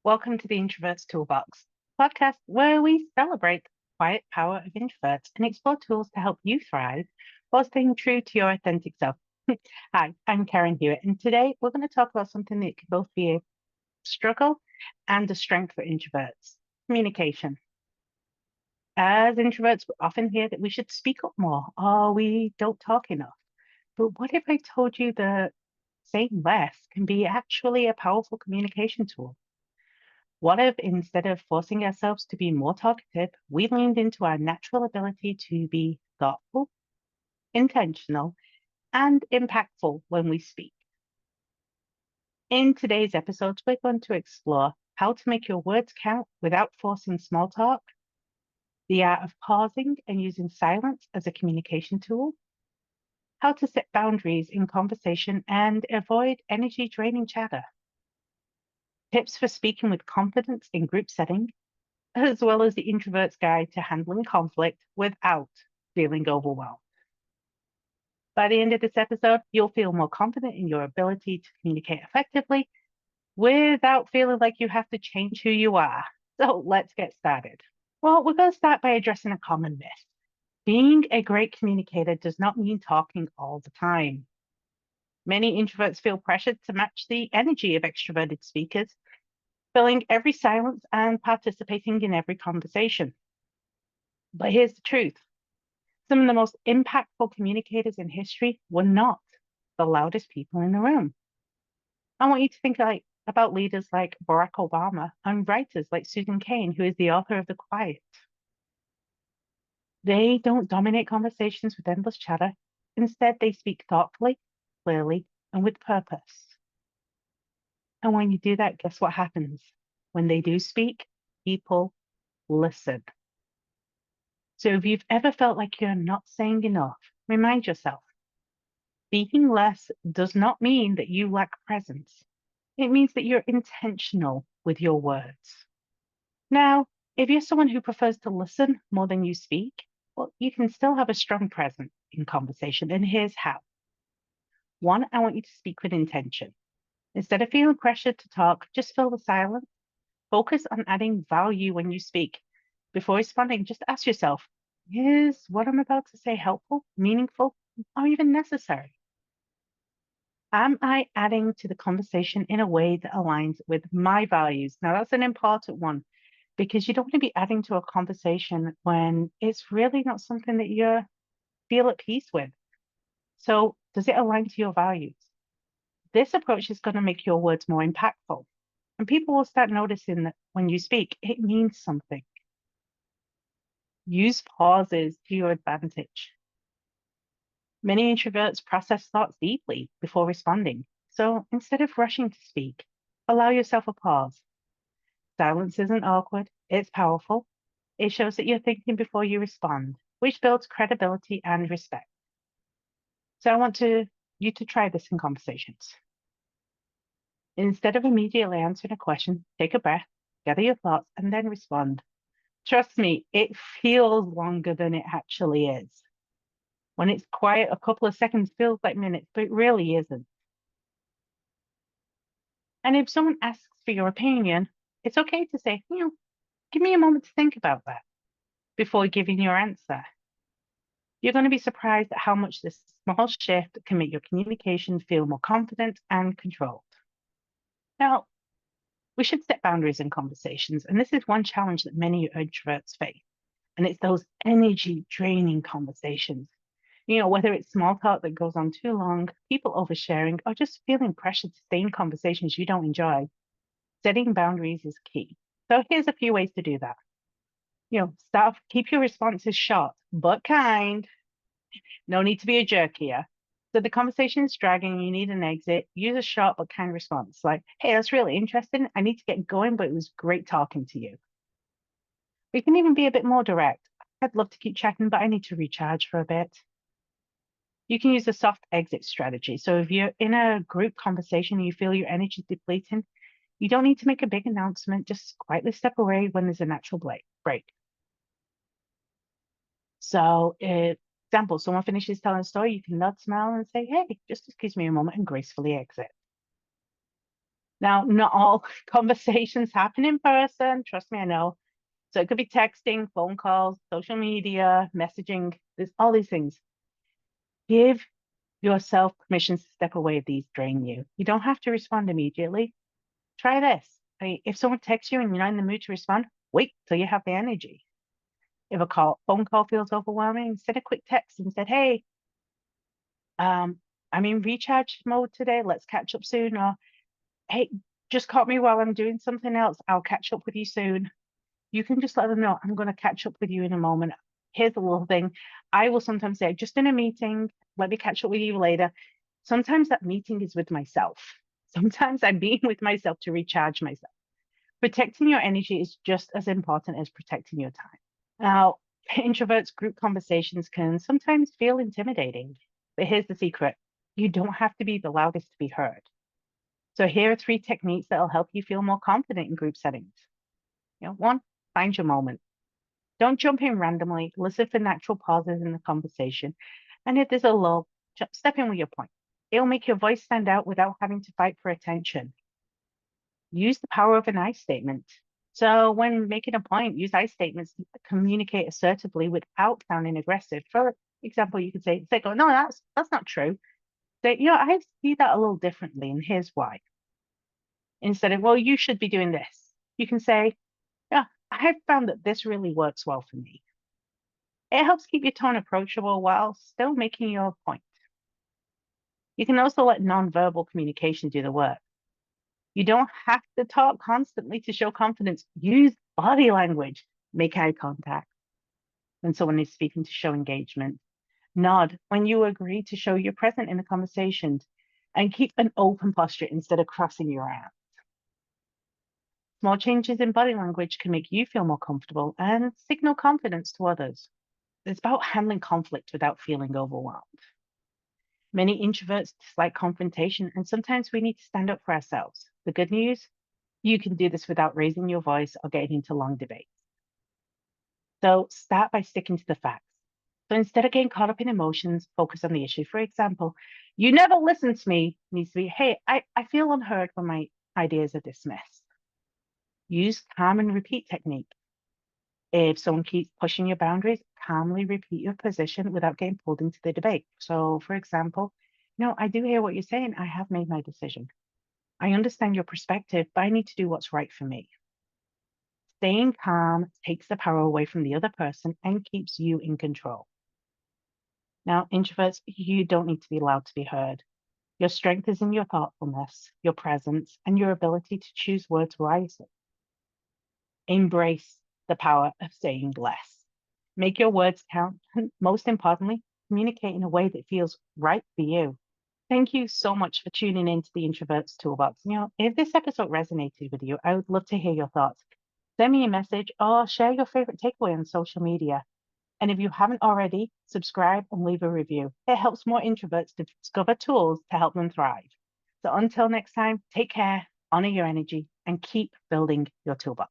Welcome to the Introverts Toolbox, podcast where we celebrate the quiet power of introverts and explore tools to help you thrive while staying true to your authentic self. Hi, I'm Karen Hewitt, and today we're going to talk about something that can both be a struggle and a strength for introverts: communication. As introverts, we often hear that we should speak up more or we don't talk enough. But what if I told you that saying less can be actually a powerful communication tool? What if instead of forcing ourselves to be more talkative, we leaned into our natural ability to be thoughtful, intentional, and impactful when we speak? In today's episodes, we're going to explore how to make your words count without forcing small talk, the art of pausing and using silence as a communication tool, how to set boundaries in conversation and avoid energy draining chatter, tips for speaking with confidence in group setting, as well as the introvert's guide to handling conflict without feeling overwhelmed. By the end of this episode, you'll feel more confident in your ability to communicate effectively without feeling like you have to change who you are. So let's get started. Well, we're going to start by addressing a common myth. Being a great communicator does not mean talking all the time. Many introverts feel pressured to match the energy of extroverted speakers, filling every silence and participating in every conversation. But here's the truth. Some of the most impactful communicators in history were not the loudest people in the room. I want you to think about leaders like Barack Obama and writers like Susan Cain, who is the author of The Quiet. They don't dominate conversations with endless chatter. Instead, they speak thoughtfully, clearly, and with purpose. And when you do that, guess what happens? When they do speak, people listen. So if you've ever felt like you're not saying enough, remind yourself, speaking less does not mean that you lack presence. It means that you're intentional with your words. Now, if you're someone who prefers to listen more than you speak, well, you can still have a strong presence in conversation. And here's how. One, I want you to speak with intention. Instead of feeling pressured to talk, just fill the silence. Focus on adding value when you speak. Before responding, just ask yourself, is what I'm about to say helpful, meaningful, or even necessary? Am I adding to the conversation in a way that aligns with my values? Now, that's an important one because you don't want to be adding to a conversation when it's really not something that you feel at peace with. So, does it align to your values? This approach is going to make your words more impactful. And people will start noticing that when you speak, it means something. Use pauses to your advantage. Many introverts process thoughts deeply before responding. So instead of rushing to speak, allow yourself a pause. Silence isn't awkward, it's powerful. It shows that you're thinking before you respond, which builds credibility and respect. So I want you to try this in conversations. Instead of immediately answering a question, take a breath, gather your thoughts, and then respond. Trust me, it feels longer than it actually is. When it's quiet, a couple of seconds feels like minutes, but it really isn't. And if someone asks for your opinion, it's okay to say, give me a moment to think about that before giving your answer. You're going to be surprised at how much this small shift can make your communication feel more confident and controlled. Now, we should set boundaries in conversations, and this is one challenge that many introverts face, and it's those energy draining conversations. Whether it's small talk that goes on too long, people oversharing, or just feeling pressured to stay in conversations you don't enjoy, setting boundaries is key. So here's a few ways to do that. Keep your responses short but kind. No need to be a jerk here. So the conversation is dragging, you need an exit, use a short but kind response like, hey, that's really interesting. I need to get going, but it was great talking to you. We can even be a bit more direct. I'd love to keep chatting, but I need to recharge for a bit. You can use a soft exit strategy. So if you're in a group conversation and you feel your energy is depleting, you don't need to make a big announcement. Just quietly step away when there's a natural break. So, example, someone finishes telling a story, you can nod, smile, and say, hey, just excuse me a moment and gracefully exit. Now, not all conversations happen in person. Trust me, I know. So it could be texting, phone calls, social media, messaging. There's all these things. Give yourself permission to step away if these drain you. You don't have to respond immediately. Try this. If someone texts you and you're not in the mood to respond, wait till you have the energy. If a phone call feels overwhelming, send a quick text and said, hey, I'm in recharge mode today. Let's catch up soon. Or, hey, just caught me while I'm doing something else. I'll catch up with you soon. You can just let them know, I'm going to catch up with you in a moment. Here's a little thing. I will sometimes say, just in a meeting, let me catch up with you later. Sometimes that meeting is with myself. Sometimes I'm being with myself to recharge myself. Protecting your energy is just as important as protecting your time. Now, introverts, group conversations can sometimes feel intimidating, but here's the secret. You don't have to be the loudest to be heard. So here are 3 techniques that will help you feel more confident in group settings. One, find your moment. Don't jump in randomly. Listen for natural pauses in the conversation. And if there's a lull, just step in with your point. It'll make your voice stand out without having to fight for attention. Use the power of an I statement. So when making a point, use I statements to communicate assertively without sounding aggressive. For example, you could say, no, that's not true. Say, I see that a little differently, and here's why. Instead of, well, you should be doing this. You can say, yeah, I have found that this really works well for me. It helps keep your tone approachable while still making your point. You can also let nonverbal communication do the work. You don't have to talk constantly to show confidence. Use body language. Make eye contact when someone is speaking to show engagement. Nod when you agree to show you're present in the conversation. And keep an open posture instead of crossing your arms. Small changes in body language can make you feel more comfortable and signal confidence to others. It's about handling conflict without feeling overwhelmed. Many introverts dislike confrontation, and sometimes we need to stand up for ourselves. The good news, you can do this without raising your voice or getting into long debates. So start by sticking to the facts. So instead of getting caught up in emotions, focus on the issue. For example, you never listen to me needs to be, hey, I feel unheard when my ideas are dismissed. Use calm and repeat technique. If someone keeps pushing your boundaries, calmly repeat your position without getting pulled into the debate. So, for example, I do hear what you're saying. I have made my decision. I understand your perspective, but I need to do what's right for me. Staying calm takes the power away from the other person and keeps you in control. Now, introverts, you don't need to be loud to be heard. Your strength is in your thoughtfulness, your presence, and your ability to choose words wisely. Embrace the power of saying less. Make your words count. And most importantly, communicate in a way that feels right for you. Thank you so much for tuning in to the Introverts Toolbox. If this episode resonated with you, I would love to hear your thoughts. Send me a message or share your favorite takeaway on social media. And if you haven't already, subscribe and leave a review. It helps more introverts to discover tools to help them thrive. So until next time, take care, honor your energy, and keep building your toolbox.